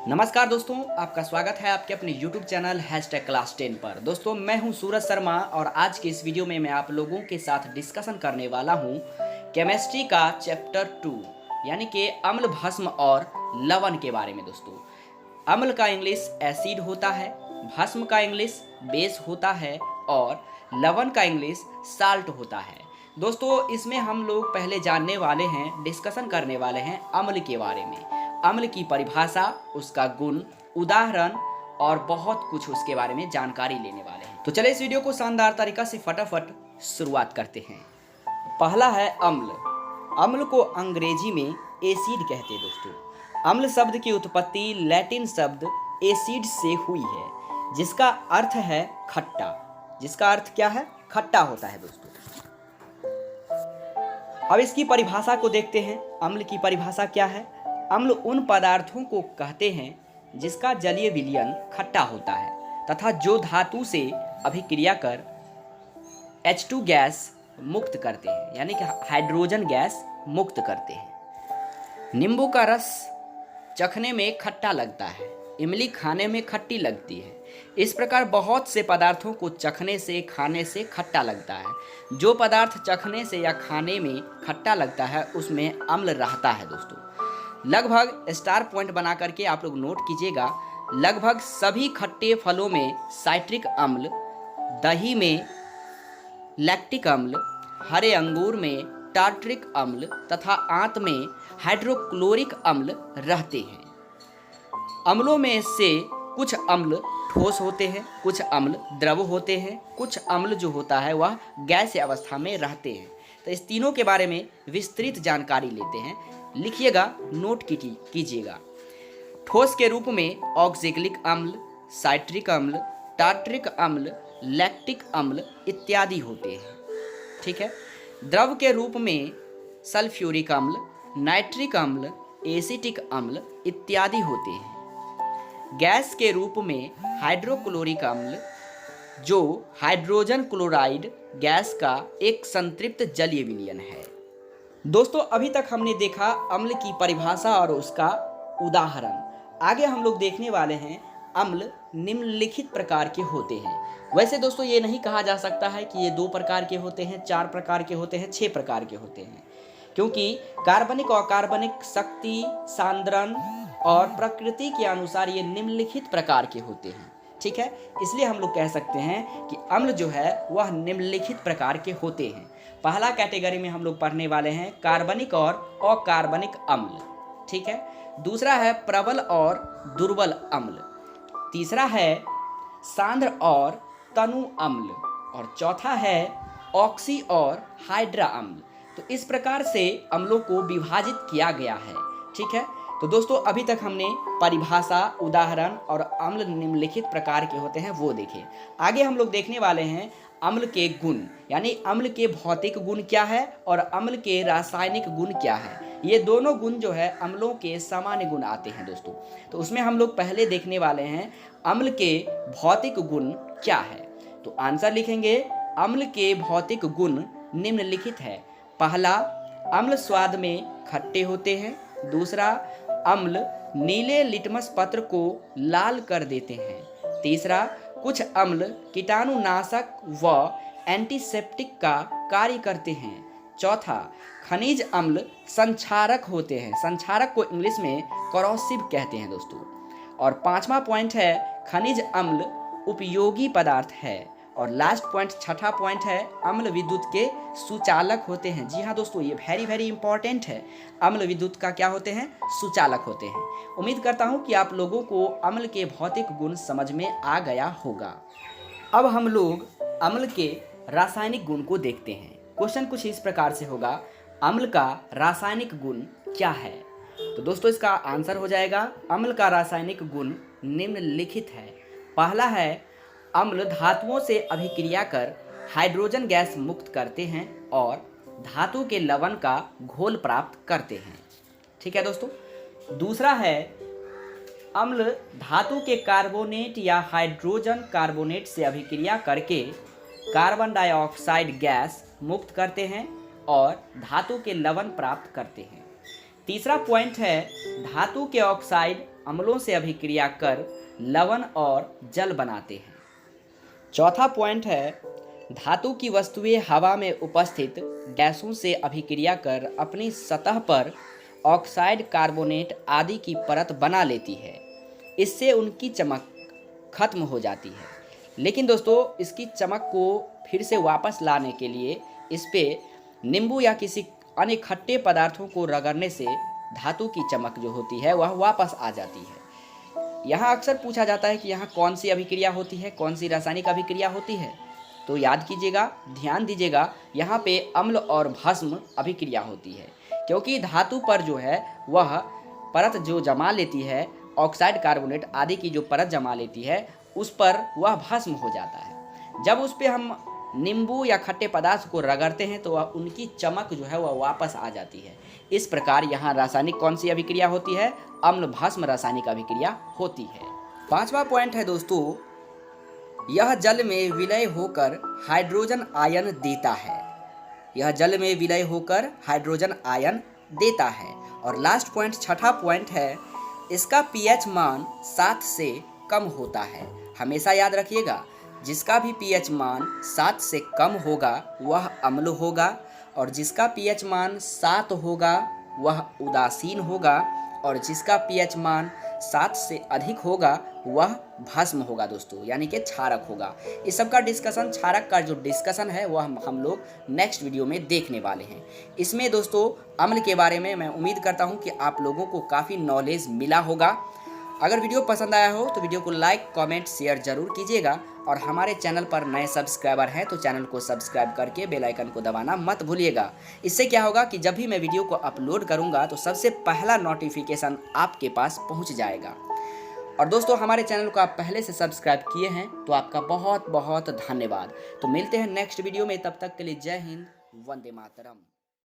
नमस्कार दोस्तों, आपका स्वागत है आपके अपने YouTube चैनल #क्लास10 पर। दोस्तों मैं हूं सूरज शर्मा और आज के इस वीडियो में मैं आप लोगों के साथ डिस्कशन करने वाला हूं केमिस्ट्री का चैप्टर 2 यानी कि अम्ल भस्म और लवण के बारे में। दोस्तों अम्ल का इंग्लिश एसिड होता है, भस्म का इंग्लिश बेस होता है और लवण का इंग्लिश साल्ट होता है। दोस्तों इसमें हम लोग पहले जानने वाले हैं, डिस्कशन करने वाले हैं अम्ल के बारे में। अम्ल की परिभाषा, उसका गुण, उदाहरण और बहुत कुछ उसके बारे में जानकारी लेने वाले हैं। तो चलिए इस वीडियो को शानदार तरीका से फटाफट शुरुआत करते हैं। पहला है अम्ल। अम्ल को अंग्रेजी में एसिड कहते हैं। दोस्तों अम्ल शब्द की उत्पत्ति लैटिन शब्द एसिड से हुई है, जिसका अर्थ है खट्टा। जिसका अर्थ क्या है? खट्टा होता है। दोस्तों अब इसकी परिभाषा को देखते हैं। अम्ल की परिभाषा क्या है? अम्ल उन पदार्थों को कहते हैं जिसका जलीय विलयन खट्टा होता है तथा जो धातु से अभिक्रिया कर H2 गैस मुक्त करते हैं, यानी कि हाइड्रोजन गैस मुक्त करते हैं। नींबू का रस चखने में खट्टा लगता है, इमली खाने में खट्टी लगती है। इस प्रकार बहुत से पदार्थों को चखने से, खाने से खट्टा लगता है। जो पदार्थ चखने से या खाने में खट्टा लगता है उसमें अम्ल रहता है। दोस्तों लगभग स्टार पॉइंट बना करके आप लोग नोट कीजिएगा। लगभग सभी खट्टे फलों में साइट्रिक अम्ल, दही में लैक्टिक अम्ल, हरे अंगूर में टार्ट्रिक अम्ल तथा आंत में हाइड्रोक्लोरिक अम्ल रहते हैं। अम्लों में से कुछ अम्ल ठोस होते हैं, कुछ अम्ल द्रव होते हैं, कुछ अम्ल जो होता है वह गैसीय अवस्था में रहते हैं। तो इस तीनों के बारे में विस्तृत जानकारी लेते हैं। लिखिएगा, नोट कीजिएगा। ठोस के रूप में ऑक्जेलिक अम्ल, साइट्रिक अम्ल, टार्ट्रिक अम्ल, लैक्टिक अम्ल इत्यादि होते हैं। ठीक है। द्रव के रूप में सल्फ्यूरिक अम्ल, नाइट्रिक अम्ल, एसिटिक अम्ल इत्यादि होते हैं। गैस के रूप में हाइड्रोक्लोरिक अम्ल, जो हाइड्रोजन क्लोराइड गैस का एक संतृप्त जलीय विलयन है। दोस्तों अभी तक हमने देखा अम्ल की परिभाषा और उसका उदाहरण। आगे हम लोग देखने वाले हैं अम्ल निम्नलिखित प्रकार के होते हैं। वैसे दोस्तों ये नहीं कहा जा सकता है कि ये 2 प्रकार के होते हैं, 4 प्रकार के होते हैं, 6 प्रकार के होते हैं, क्योंकि कार्बनिक और अकार्बनिक शक्ति, सांद्रण और प्रकृति के अनुसार ये निम्नलिखित प्रकार के होते हैं। ठीक है। इसलिए हम लोग कह सकते हैं कि अम्ल जो है वह निम्नलिखित प्रकार के होते हैं। पहला कैटेगरी में हम लोग पढ़ने वाले हैं कार्बनिक और अकार्बनिक अम्ल। ठीक है। दूसरा है प्रबल और दुर्बल अम्ल। तीसरा है सांद्र और तनु अम्ल और चौथा है ऑक्सी और हाइड्रा अम्ल। तो इस प्रकार से अम्लों को विभाजित किया गया है। ठीक है। तो दोस्तों अभी तक हमने परिभाषा, उदाहरण और अम्ल निम्नलिखित प्रकार के होते हैं वो देखे। आगे हम लोग देखने वाले हैं अम्ल के गुण, यानी अम्ल के भौतिक गुण क्या है और अम्ल के रासायनिक गुण क्या है। ये दोनों गुण जो है अम्लों के सामान्य गुण आते हैं। दोस्तों तो उसमें हम लोग पहले देखने वाले हैं अम्ल के भौतिक गुण क्या है। तो आंसर लिखेंगे, अम्ल के भौतिक गुण निम्नलिखित है। पहला, अम्ल स्वाद में खट्टे होते हैं। दूसरा, अम्ल नीले लिटमस पत्र को लाल कर देते हैं। तीसरा, कुछ अम्ल कीटाणुनाशक व एंटीसेप्टिक का कार्य करते हैं। चौथा, खनिज अम्ल संक्षारक होते हैं। संक्षारक को इंग्लिश में करोसिव कहते हैं। दोस्तों और 5वां पॉइंट है खनिज अम्ल उपयोगी पदार्थ है। और लास्ट पॉइंट, 6ठा पॉइंट है अम्ल विद्युत के सुचालक होते हैं। जी हाँ दोस्तों, ये वेरी इंपॉर्टेंट है। अम्ल विद्युत का क्या होते हैं? सुचालक होते हैं। उम्मीद करता हूँ कि आप लोगों को अम्ल के भौतिक गुण समझ में आ गया होगा। अब हम लोग अम्ल के रासायनिक गुण को देखते हैं। क्वेश्चन कुछ इस प्रकार से होगा, अम्ल का रासायनिक गुण क्या है? तो दोस्तों इसका आंसर हो जाएगा, अम्ल का रासायनिक गुण निम्नलिखित है। पहला है, अम्ल धातुओं से अभिक्रिया कर हाइड्रोजन गैस मुक्त करते हैं और धातु के लवण का घोल प्राप्त करते हैं। ठीक है दोस्तों। दूसरा है, अम्ल धातु के कार्बोनेट या हाइड्रोजन कार्बोनेट से अभिक्रिया करके कार्बन डाइऑक्साइड गैस मुक्त करते हैं और धातु के लवण प्राप्त करते हैं। तीसरा पॉइंट है धातु के ऑक्साइड अम्लों से अभिक्रिया कर लवण और जल बनाते हैं। चौथा पॉइंट है धातु की वस्तुएं हवा में उपस्थित गैसों से अभिक्रिया कर अपनी सतह पर ऑक्साइड, कार्बोनेट आदि की परत बना लेती है। इससे उनकी चमक खत्म हो जाती है। लेकिन दोस्तों, इसकी चमक को फिर से वापस लाने के लिए इस पे नींबू या किसी अन्य खट्टे पदार्थों को रगड़ने से धातु की चमक जो होती है वह वापस आ जाती है। यहाँ अक्सर पूछा जाता है कि यहाँ कौन सी अभिक्रिया होती है, कौन सी रासायनिक अभिक्रिया होती है। तो याद कीजिएगा, ध्यान दीजिएगा, यहाँ पे अम्ल और भस्म अभिक्रिया होती है, क्योंकि धातु पर जो है वह परत जो जमा लेती है, ऑक्साइड, कार्बोनेट आदि की जो परत जमा लेती है, उस पर वह भस्म हो जाता है। जब उस पर हम नींबू या खट्टे पदार्थ को रगड़ते हैं तो वह उनकी चमक जो है वह वापस आ जाती है। इस प्रकार यहाँ रासायनिक कौन सी अभिक्रिया होती है? अम्ल भस्म रासायनिक अभिक्रिया होती है। पांचवा पॉइंट है दोस्तों, यह जल में विलय होकर हाइड्रोजन आयन देता है। यह जल में विलय होकर हाइड्रोजन आयन देता है। और लास्ट पॉइंट, छठा पॉइंट है, इसका पीएच मान 7 से कम होता है। हमेशा याद रखिएगा, जिसका भी पीएच मान 7 से कम होगा वह अम्ल होगा, और जिसका पीएच मान 7 होगा वह उदासीन होगा, और जिसका पीएच मान 7 से अधिक होगा वह भस्म होगा दोस्तों, यानी कि क्षारक होगा। इस सब का डिस्कशन, क्षारक का जो डिस्कशन है वह हम लोग नेक्स्ट वीडियो में देखने वाले हैं। इसमें दोस्तों अम्ल के बारे में मैं उम्मीद करता हूं कि आप लोगों को काफ़ी नॉलेज मिला होगा। अगर वीडियो पसंद आया हो तो वीडियो को लाइक, कमेंट, शेयर जरूर कीजिएगा, और हमारे चैनल पर नए सब्सक्राइबर हैं तो चैनल को सब्सक्राइब करके बेल आइकन को दबाना मत भूलिएगा। इससे क्या होगा कि जब भी मैं वीडियो को अपलोड करूंगा तो सबसे पहला नोटिफिकेशन आपके पास पहुंच जाएगा। और दोस्तों, हमारे चैनल को आप पहले से सब्सक्राइब किए हैं तो आपका बहुत बहुत धन्यवाद। तो मिलते हैं नेक्स्ट वीडियो में, तब तक के लिए जय हिंद, वंदे मातरम।